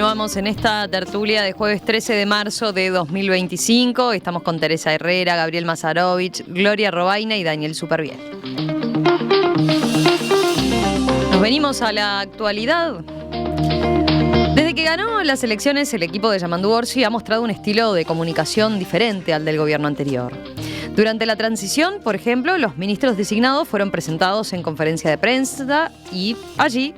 Continuamos en esta tertulia de jueves 13 de marzo de 2025. Estamos con Teresa Herrera, Gabriel Mazarovich, Gloria Robaina y Daniel Superviel. Nos venimos a la actualidad. Desde que ganó las elecciones, el equipo de Yamandu Orsi ha mostrado un estilo de comunicación diferente al del gobierno anterior. Durante la transición, por ejemplo, los ministros designados fueron presentados en conferencia de prensa y allí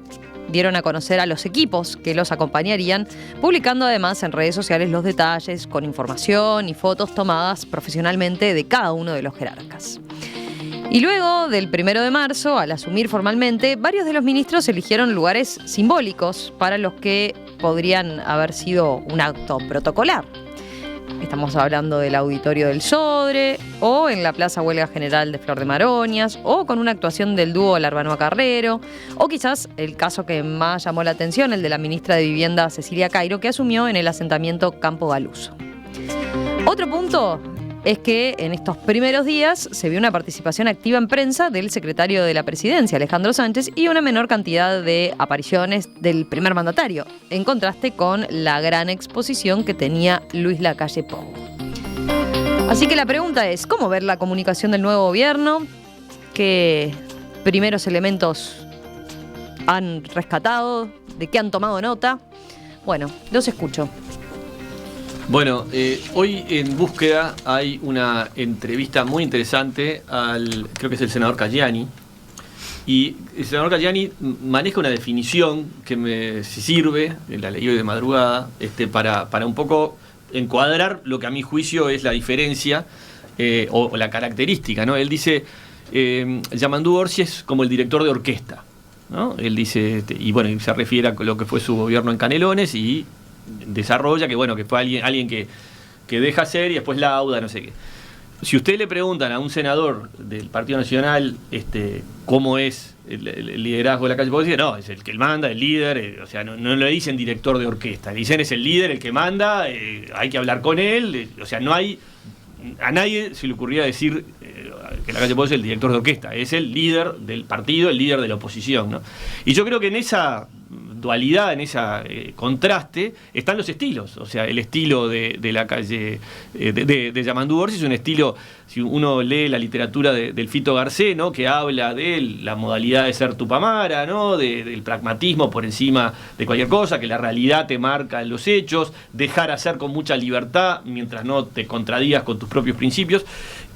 dieron a conocer a los equipos que los acompañarían, publicando además en redes sociales los detalles con información y fotos tomadas profesionalmente de cada uno de los jerarcas. Y luego del 1 de marzo, al asumir formalmente, varios de los ministros eligieron lugares simbólicos para los que podrían haber sido un acto protocolar. Estamos hablando del Auditorio del Sodre, o en la Plaza Huelga General de Flor de Maroñas, o con una actuación del dúo Larbanoa Carrero, o quizás el caso que más llamó la atención, el de la ministra de Vivienda Cecilia Cairo, que asumió en el asentamiento Campo Galuso. Otro punto es que en estos primeros días se vio una participación activa en prensa del secretario de la Presidencia, Alejandro Sánchez, y una menor cantidad de apariciones del primer mandatario, en contraste con la gran exposición que tenía Luis Lacalle Pou. Así que la pregunta es, ¿cómo ver la comunicación del nuevo gobierno? ¿Qué primeros elementos han rescatado? ¿De qué han tomado nota? Bueno, los escucho. Bueno, hoy en Búsqueda hay una entrevista muy interesante creo que es el senador Cayani, y el senador Cayani maneja una definición que me sirve, la leí hoy de madrugada, para un poco encuadrar lo que a mi juicio es la diferencia o la característica, ¿no? Él dice, Yamandu Orsi es como el director de orquesta, ¿no? Él dice, y bueno, se refiere a lo que fue su gobierno en Canelones y desarrolla que fue alguien que deja hacer y después lauda, no sé qué. Si usted le preguntan a un senador del Partido Nacional cómo es el liderazgo de la calle, puede decir, no, es el que manda, el líder, o sea, no le dicen director de orquesta, le dicen es el líder, el que manda, hay que hablar con él, o sea, no hay, a nadie se le ocurría decir que la calle Pou es el director de orquesta, es el líder del partido, el líder de la oposición, ¿no? Y yo creo que en esa dualidad, en ese contraste, están los estilos. O sea, el estilo de la calle de Yamandu Orsi es un estilo, si uno lee la literatura del Fito Garcés, ¿no?, que habla de la modalidad de ser Tupamara, ¿no?, del pragmatismo por encima de cualquier cosa, que la realidad te marca en los hechos, dejar hacer con mucha libertad mientras no te contradigas con tus propios principios.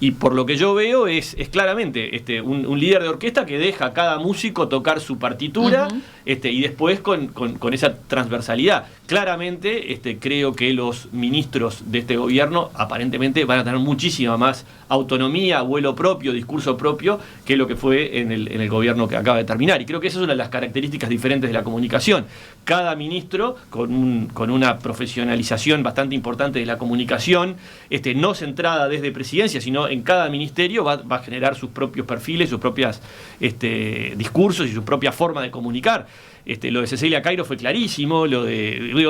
Y por lo que yo veo es claramente un líder de orquesta que deja a cada músico tocar su partitura, y después con esa transversalidad. Claramente creo que los ministros de este gobierno aparentemente van a tener muchísima más autonomía, vuelo propio, discurso propio, que lo que fue en el gobierno que acaba de terminar. Y creo que esa es una de las características diferentes de la comunicación. Cada ministro con una profesionalización bastante importante de la comunicación, no centrada desde presidencia, sino en cada ministerio va a generar sus propios perfiles, sus propios discursos y su propia forma de comunicar. Lo de Cecilia Cairo fue clarísimo,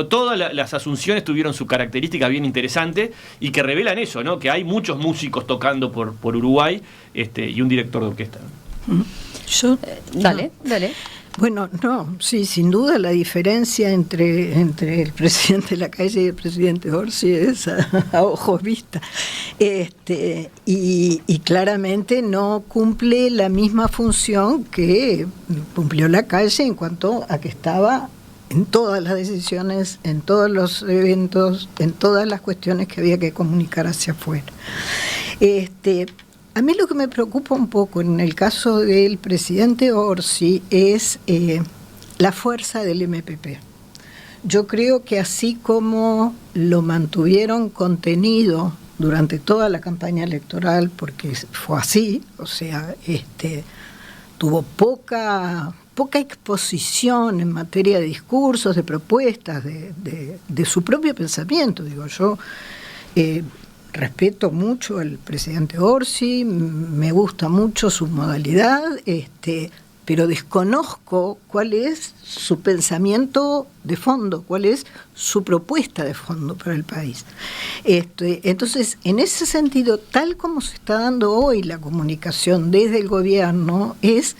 todas las asunciones tuvieron su característica bien interesante y que revelan eso, ¿no?, que hay muchos músicos tocando por Uruguay y un director de orquesta. Dale. Bueno, no, sí, sin duda la diferencia entre el presidente Lacalle y el presidente Orsi es a ojos vista. Y claramente no cumple la misma función que cumplió Lacalle en cuanto a que estaba en todas las decisiones, en todos los eventos, en todas las cuestiones que había que comunicar hacia afuera. A mí lo que me preocupa un poco en el caso del presidente Orsi es la fuerza del MPP. Yo creo que así como lo mantuvieron contenido durante toda la campaña electoral, porque fue así, o sea, tuvo poca exposición en materia de discursos, de propuestas, de su propio pensamiento, digo yo. Respeto mucho al presidente Orsi, me gusta mucho su modalidad, pero desconozco cuál es su pensamiento de fondo, cuál es su propuesta de fondo para el país. Entonces, en ese sentido, tal como se está dando hoy la comunicación desde el gobierno, es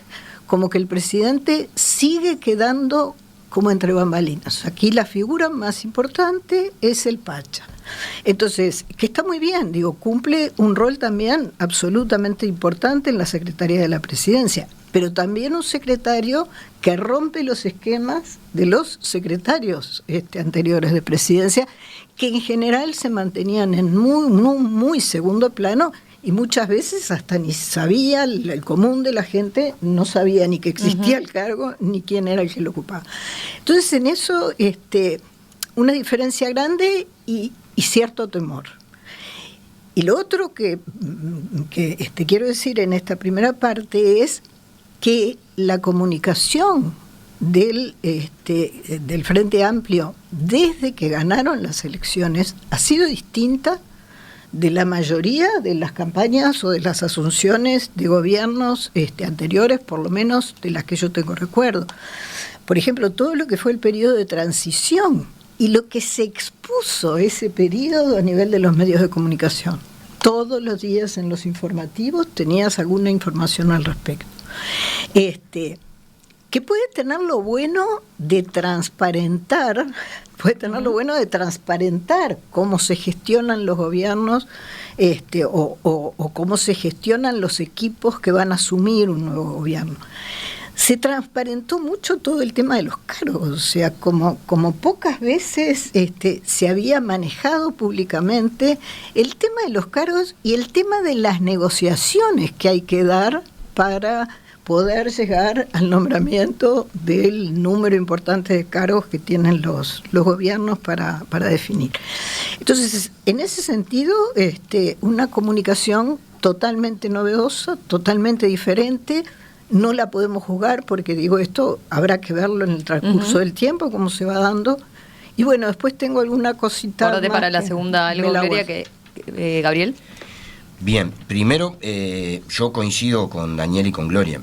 como que el presidente sigue quedando como entre bambalinas. Aquí la figura más importante es el Pacha. Entonces, que está muy bien, digo, cumple un rol también absolutamente importante en la Secretaría de la Presidencia, pero también un secretario que rompe los esquemas de los secretarios anteriores de Presidencia, que en general se mantenían en muy segundo plano, y muchas veces hasta ni sabía, el común de la gente no sabía ni que existía el cargo, ni quién era el que lo ocupaba. Entonces, en eso, una diferencia grande y cierto temor. Y lo otro que quiero decir en esta primera parte es que la comunicación del Frente Amplio desde que ganaron las elecciones ha sido distinta de la mayoría de las campañas o de las asunciones de gobiernos anteriores, por lo menos de las que yo tengo recuerdo. Por ejemplo, todo lo que fue el periodo de transición y lo que se expuso ese periodo a nivel de los medios de comunicación. Todos los días en los informativos tenías alguna información al respecto. Que puede tener lo bueno de transparentar, cómo se gestionan los gobiernos o cómo se gestionan los equipos que van a asumir un nuevo gobierno. Se transparentó mucho todo el tema de los cargos, o sea, como pocas veces se había manejado públicamente el tema de los cargos y el tema de las negociaciones que hay que dar para poder llegar al nombramiento del número importante de cargos que tienen los gobiernos para definir. Entonces, en ese sentido, una comunicación totalmente novedosa, totalmente diferente. No la podemos juzgar porque, digo, esto habrá que verlo en el transcurso del tiempo, cómo se va dando. Y bueno, después tengo alguna cosita Guárdate más para la segunda algo, Gloria, Gabriel. Bien, primero yo coincido con Daniel y con Gloria.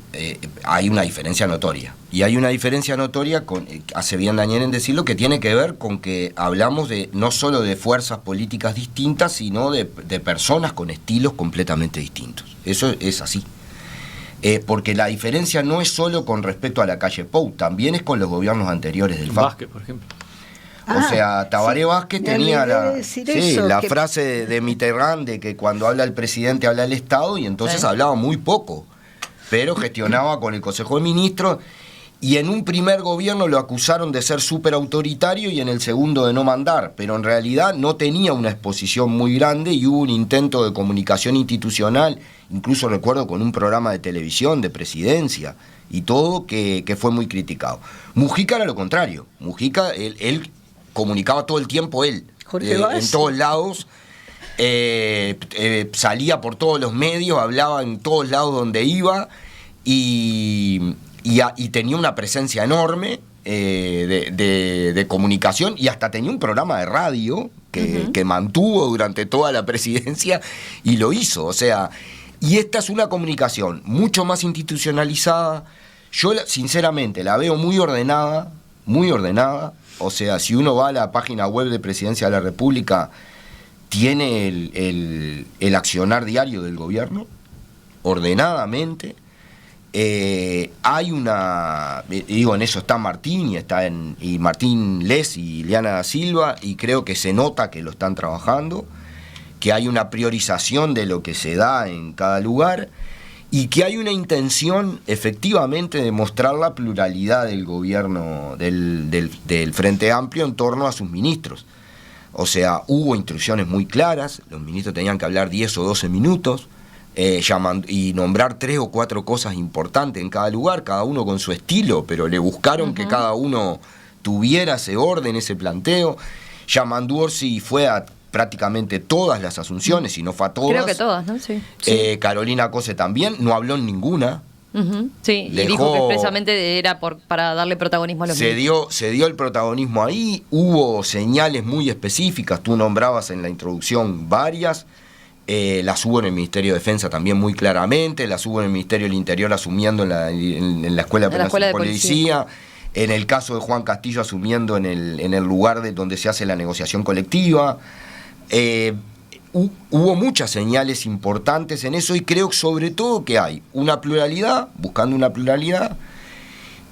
Hay una diferencia notoria. Y hay una diferencia notoria, hace bien Daniel en decirlo, que tiene que ver con que hablamos no solo de fuerzas políticas distintas, sino de personas con estilos completamente distintos. Eso es así. Porque la diferencia no es solo con respecto a la calle Pou, también es con los gobiernos anteriores del FAP. Vázquez, por ejemplo. O sea, Tabaré Vázquez tenía la que frase de Mitterrand de que cuando habla el presidente habla el Estado, y entonces hablaba muy poco, pero gestionaba con el Consejo de Ministros, y en un primer gobierno lo acusaron de ser súper autoritario y en el segundo de no mandar, pero en realidad no tenía una exposición muy grande y hubo un intento de comunicación institucional, incluso recuerdo con un programa de televisión de presidencia y todo, que fue muy criticado. Mujica era lo contrario. Mujica, él comunicaba todo el tiempo en todos lados, salía por todos los medios, hablaba en todos lados donde iba y tenía una presencia enorme de comunicación, y hasta tenía un programa de radio que mantuvo durante toda la presidencia y lo hizo. O sea, y esta es una comunicación mucho más institucionalizada. Yo sinceramente la veo muy ordenada. O sea, si uno va a la página web de Presidencia de la República, tiene el accionar diario del gobierno, ordenadamente. Hay una, digo, en eso está Martín y Martín Les y Ileana da Silva, y creo que se nota que lo están trabajando, que hay una priorización de lo que se da en cada lugar, y que hay una intención efectivamente de mostrar la pluralidad del gobierno del Frente Amplio en torno a sus ministros. O sea, hubo instrucciones muy claras, los ministros tenían que hablar 10 o 12 minutos y nombrar 3 o 4 cosas importantes en cada lugar, cada uno con su estilo, pero le buscaron que cada uno tuviera ese orden, ese planteo. Yamandu Orsi fue a prácticamente todas las asunciones, si no fue a todas. Creo que todas, ¿no? Sí. Carolina Cose también, no habló en ninguna. Sí, y dijo que expresamente era para darle protagonismo a los ministros. Se dio el protagonismo ahí, hubo señales muy específicas, tú nombrabas en la introducción varias, las hubo en el Ministerio de Defensa también muy claramente, las hubo en el Ministerio del Interior asumiendo en la Escuela de Policía. En el caso de Juan Castillo asumiendo en el lugar donde se hace la negociación colectiva. Hubo muchas señales importantes en eso, y creo sobre todo que hay una pluralidad, buscando una pluralidad,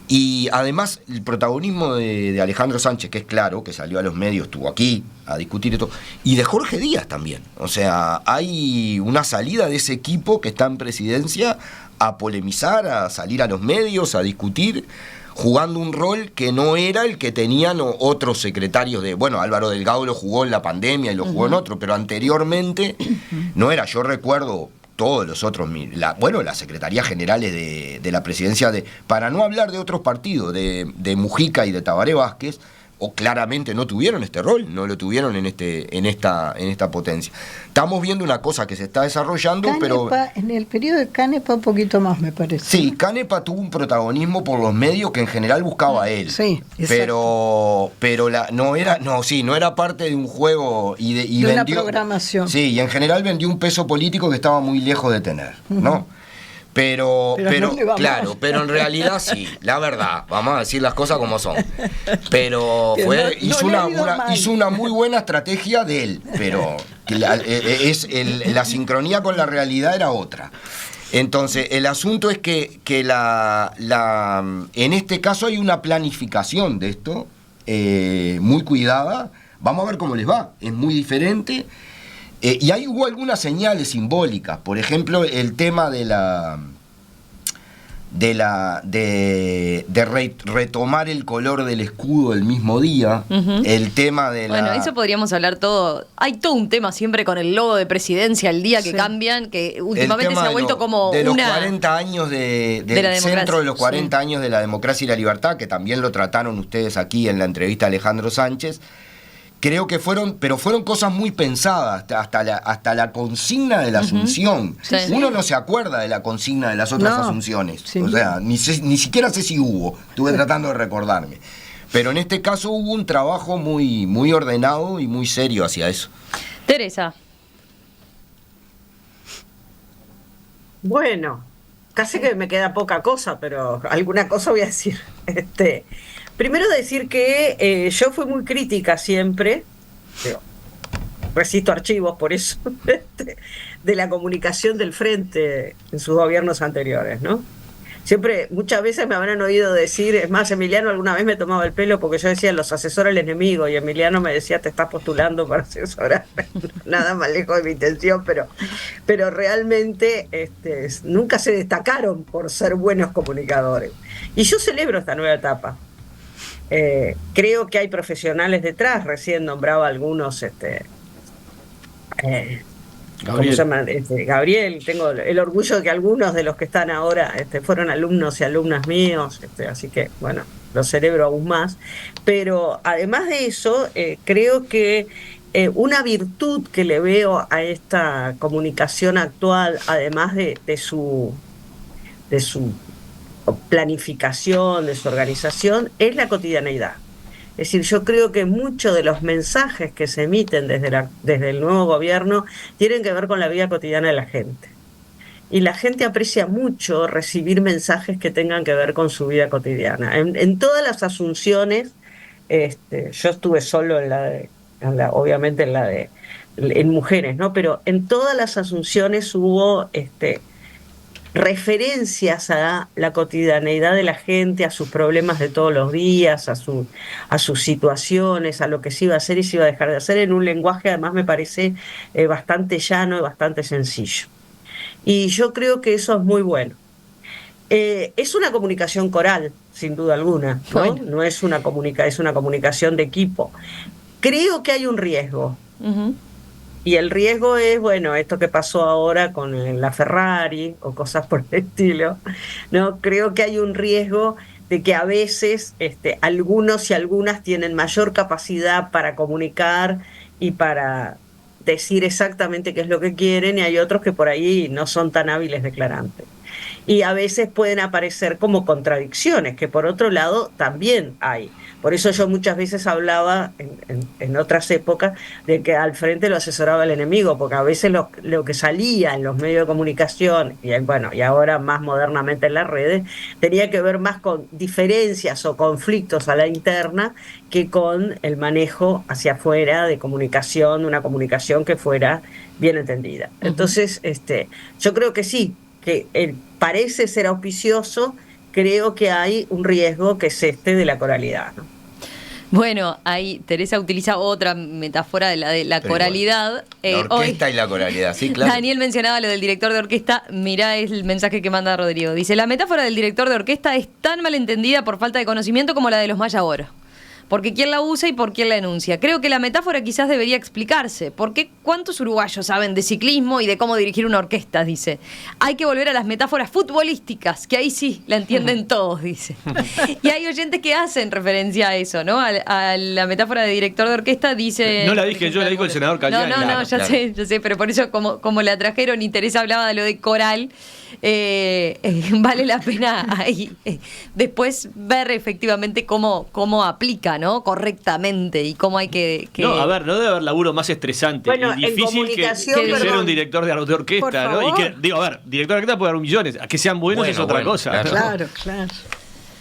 Y además el protagonismo de Alejandro Sánchez, que es claro, que salió a los medios, estuvo aquí a discutir esto, y de Jorge Díaz también. O sea, hay una salida de ese equipo que está en presidencia a polemizar, a salir a los medios, a discutir, jugando un rol que no era el que tenían otros secretarios de... Bueno, Álvaro Delgado lo jugó en la pandemia y lo jugó en otro, pero anteriormente no era. Yo recuerdo todos los otros, las secretarías generales de la presidencia, para no hablar de otros partidos, de Mujica y de Tabaré Vázquez, o claramente no tuvieron este rol, no lo tuvieron en esta potencia. Estamos viendo una cosa que se está desarrollando, Canepa, pero... En el periodo de Canepa un poquito más, me parece. Sí, Canepa tuvo un protagonismo por los medios que en general buscaba él. Sí, exacto. Pero no era parte de un juego y de una programación. Sí, y en general vendió un peso político que estaba muy lejos de tener, ¿no? Pero no claro, pero en realidad sí, la verdad, vamos a decir las cosas como son. Pero hizo una muy buena estrategia de él, pero la sincronía con la realidad era otra. Entonces, el asunto es que en este caso hay una planificación de esto, muy cuidada. Vamos a ver cómo les va, es muy diferente. Y ahí hubo algunas señales simbólicas, por ejemplo, el tema de retomar el color del escudo el mismo día, el tema de Bueno, eso podríamos hablar todo. Hay todo un tema siempre con el logo de presidencia, el día que cambian, que últimamente se ha vuelto como de los una... 40 años del centro de los 40 años de la democracia y la libertad, que también lo trataron ustedes aquí en la entrevista a Alejandro Sánchez. Creo que fueron cosas muy pensadas, hasta la consigna de la Asunción. Sí. Uno no se acuerda de la consigna de las otras Asunciones. Sí. O sea, ni siquiera sé si hubo. Estuve tratando de recordarme. Pero en este caso hubo un trabajo muy, muy ordenado y muy serio hacia eso. Teresa. Bueno, casi que me queda poca cosa, pero alguna cosa voy a decir. Primero decir que yo fui muy crítica siempre, resisto archivos por eso, de la comunicación del Frente en sus gobiernos anteriores, ¿no? Siempre, muchas veces me habrán oído decir, es más, Emiliano alguna vez me tomaba el pelo porque yo decía, los asesora el enemigo, y Emiliano me decía, te estás postulando para asesorar. Nada más lejos de mi intención, pero realmente nunca se destacaron por ser buenos comunicadores. Y yo celebro esta nueva etapa. Creo que hay profesionales detrás, recién nombraba algunos, ¿cómo se llama? Gabriel, tengo el orgullo de que algunos de los que están ahora fueron alumnos y alumnas míos, así que bueno, lo celebro aún más. Pero además de eso, creo que una virtud que le veo a esta comunicación actual, además de su planificación, de su organización, es la cotidianeidad. Es decir, yo creo que muchos de los mensajes que se emiten desde el nuevo gobierno tienen que ver con la vida cotidiana de la gente. Y la gente aprecia mucho recibir mensajes que tengan que ver con su vida cotidiana. En todas las asunciones, yo estuve solo obviamente en mujeres, ¿no? Pero en todas las asunciones hubo referencias a la cotidianeidad de la gente, a sus problemas de todos los días, a sus situaciones, a lo que se iba a hacer y se iba a dejar de hacer, en un lenguaje además me parece bastante llano y bastante sencillo. Y yo creo que eso es muy bueno. Es una comunicación coral, sin duda alguna, ¿no? Bueno. No es una comunicación de equipo. Creo que hay un riesgo. Y el riesgo es, bueno, esto que pasó ahora con la Ferrari o cosas por el estilo, ¿no? Creo que hay un riesgo de que a veces algunos y algunas tienen mayor capacidad para comunicar y para decir exactamente qué es lo que quieren, y hay otros que por ahí no son tan hábiles declarantes. Y a veces pueden aparecer como contradicciones, que por otro lado también hay. Por eso yo muchas veces hablaba en otras épocas de que al frente lo asesoraba el enemigo, porque a veces lo que salía en los medios de comunicación, y bueno, y ahora más modernamente en las redes, tenía que ver más con diferencias o conflictos a la interna que con el manejo hacia afuera de comunicación, una comunicación que fuera bien entendida. Entonces, yo creo que sí, que parece ser auspicioso creo que hay un riesgo que es este de la coralidad, ¿no? Bueno, ahí Teresa utiliza otra metáfora de la Pero coralidad. La orquesta y la coralidad, sí, claro. Daniel mencionaba lo del director de orquesta. Mirá el mensaje que manda Rodrigo. Dice, la metáfora del director de orquesta es tan mal entendida por falta de conocimiento como la de los mayabor. Porque quién la usa y por quién la enuncia. Creo que la metáfora quizás debería explicarse. Porque ¿cuántos uruguayos saben de ciclismo y de cómo dirigir una orquesta? Dice. Hay que volver a las metáforas futbolísticas, que ahí sí la entienden todos, dice. Y hay oyentes que hacen referencia a eso, ¿no? A la metáfora de director de orquesta, dice... No la dije yo, la dijo el senador Cayani. No, Claro, ya claro. sé, pero por eso como la trajeron y Teresa hablaba de lo de coral, vale la pena ahí después ver efectivamente cómo aplica, ¿no? Correctamente y cómo hay que... No, a ver, no debe haber laburo más estresante Bueno, y en difícil comunicación, que ser perdón. un director de orquesta, Por ¿no? Y favor. que, digo, a ver, director de orquesta puede dar millones, a que sean buenos es otra cosa. claro. ¿no? Claro, claro.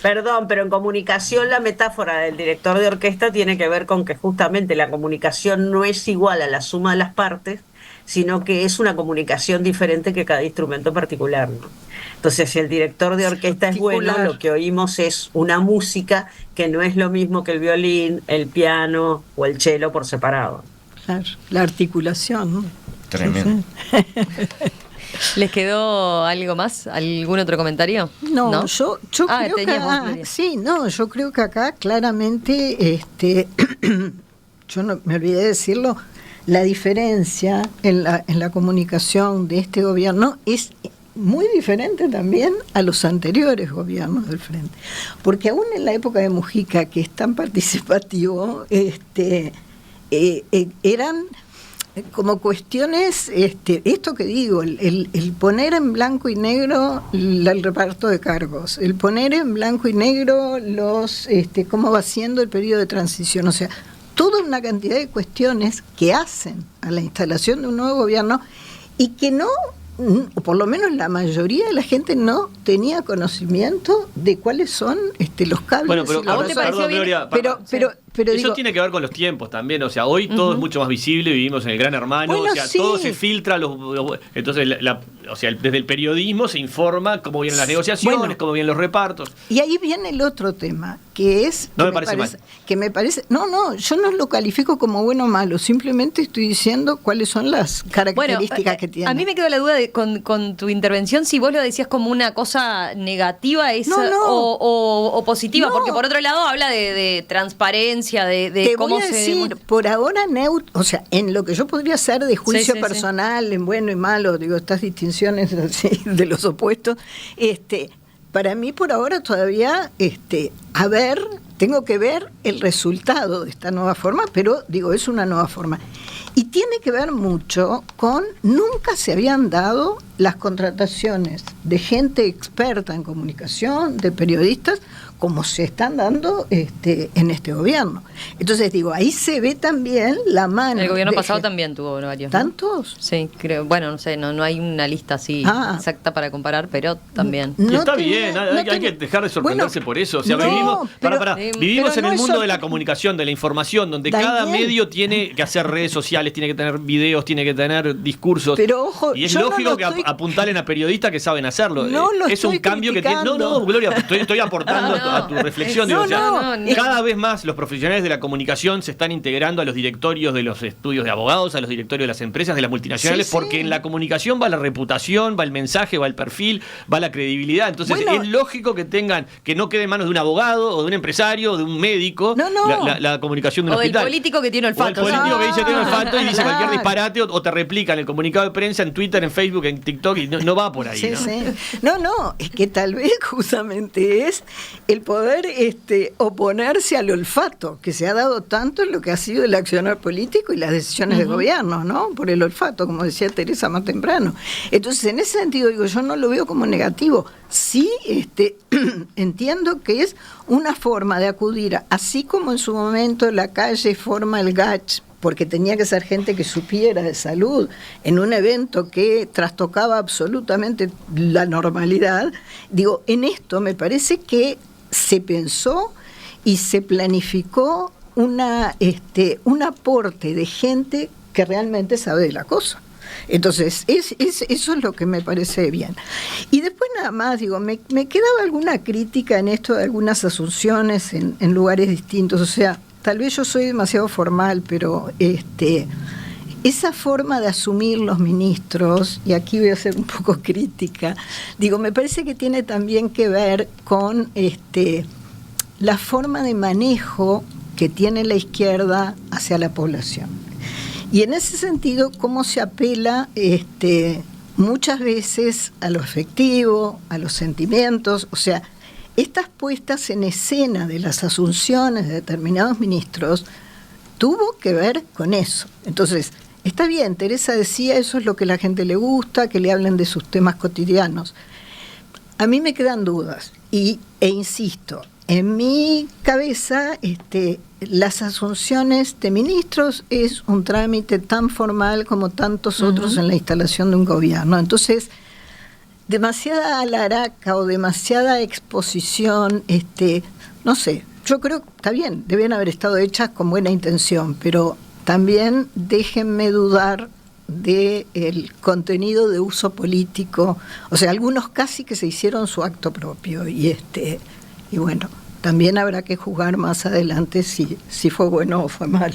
Perdón, pero en comunicación la metáfora del director de orquesta tiene que ver con que justamente la comunicación no es igual a la suma de las partes, sino que es una comunicación diferente que cada instrumento particular, ¿no? Entonces, si el director de orquesta es bueno, Particular. lo que oímos es una música que no es lo mismo que el violín, el piano o el cello por separado. Claro, la articulación, ¿no? Tremendo. Sí, sí. ¿Les quedó algo más? ¿Algún otro comentario? No, yo creo que teníamos, acá, Gloria. sí, no, yo creo que acá claramente, yo no me olvidé de decirlo, la diferencia en la comunicación de este gobierno es muy diferente también a los anteriores gobiernos del Frente, porque aún en la época de Mujica, que es tan participativo, eran como cuestiones, esto que digo, el poner en blanco y negro el reparto de cargos, el poner en blanco y negro cómo va siendo el periodo de transición, o sea, toda una cantidad de cuestiones que hacen a la instalación de un nuevo gobierno y que no, o por lo menos la mayoría de la gente no tenía conocimiento de cuáles son los cables. Bueno, pero y los ¿a vos te pareció bien? Gloria, pero eso digo, tiene que ver con los tiempos también, o sea, hoy todo es mucho más visible, vivimos en el Gran Hermano, Bueno, o sea, sí. todo se filtra, entonces o sea, desde el periodismo se informa cómo vienen las negociaciones, Bueno. cómo vienen los repartos. y ahí viene el otro tema, que es... No me parece mal. Que me parece... No, yo no lo califico como bueno o malo, simplemente estoy diciendo cuáles son las características que tiene. A mí me quedó la duda con tu intervención, si vos lo decías como una cosa negativa No. o positiva, No. porque por otro lado habla de transparencia, de Te cómo voy a se... decir, por ahora o sea, en lo que yo podría hacer de juicio Sí, sí, personal, en bueno y malo, digo, estas distinciones así de los opuestos, para mí por ahora todavía, tengo que ver el resultado de esta nueva forma, pero digo, es una nueva forma. Y tiene que ver mucho con, nunca se habían dado las contrataciones de gente experta en comunicación, de periodistas, como se están dando en este gobierno. Entonces digo, ahí se ve también la mano. El gobierno de pasado gente. también tuvo varios, ¿no? ¿Tantos? Sí, creo. Bueno, no sé, no hay una lista así exacta para comparar, pero también. Y está bien, hay que dejar de sorprenderse por eso. O sea, vivimos pero en no el es mundo de la comunicación, de la información, donde cada Daniel. medio tiene que hacer redes sociales, tiene que tener videos, tiene que tener discursos. Pero ojo, y es yo no lógico lo que estoy- apuntalen a periodistas que saben hacerlo. No lo es un estoy cambio que tiene. criticando. No, Gloria, estoy aportando No, a tu reflexión. no, digo, o sea, no, cada vez más los profesionales de la comunicación se están integrando a los directorios de los estudios de abogados, a los directorios de las empresas, de las multinacionales, Sí, porque sí. en la comunicación va la reputación, va el mensaje, va el perfil, va la credibilidad. Entonces Bueno. es lógico que no quede en manos de un abogado o de un empresario o de un médico No. la comunicación de un O del hospital. político que tiene O el olfato. político que dice tengo Ah, olfato y dice cualquier claro. disparate o te replica en el comunicado de prensa, en Twitter, en Facebook, en TikTok y no va por ahí. Sí, ¿no? sí. No, es que tal vez justamente es el poder oponerse al olfato, que se ha dado tanto en lo que ha sido el accionar político y las decisiones de gobierno, ¿no? Por el olfato, como decía Teresa más temprano. Entonces, en ese sentido, digo, yo no lo veo como negativo. Sí, entiendo que es una forma de acudir, así como en su momento la calle forma el GACH, porque tenía que ser gente que supiera de salud en un evento que trastocaba absolutamente la normalidad. Digo, en esto me parece que se pensó y se planificó un aporte de gente que realmente sabe de la cosa. Entonces, eso es lo que me parece bien. Y después nada más, digo, me quedaba alguna crítica en esto de algunas asunciones en lugares distintos. O sea, tal vez yo soy demasiado formal, pero esa forma de asumir los ministros, y aquí voy a ser un poco crítica, digo, me parece que tiene también que ver con la forma de manejo que tiene la izquierda hacia la población. Y en ese sentido, cómo se apela muchas veces a lo afectivo, a los sentimientos, o sea, estas puestas en escena de las asunciones de determinados ministros tuvo que ver con eso. Entonces, está bien, Teresa decía, eso es lo que a la gente le gusta, que le hablen de sus temas cotidianos. A mí me quedan dudas e insisto, en mi cabeza las asunciones de ministros es un trámite tan formal como tantos otros en la instalación de un gobierno. Entonces, demasiada alaraca o demasiada exposición, no sé, yo creo que está bien, deben haber estado hechas con buena intención, pero también déjenme dudar del contenido de uso político, o sea, algunos casi que se hicieron su acto propio, y bueno, también habrá que juzgar más adelante si fue bueno o fue mal.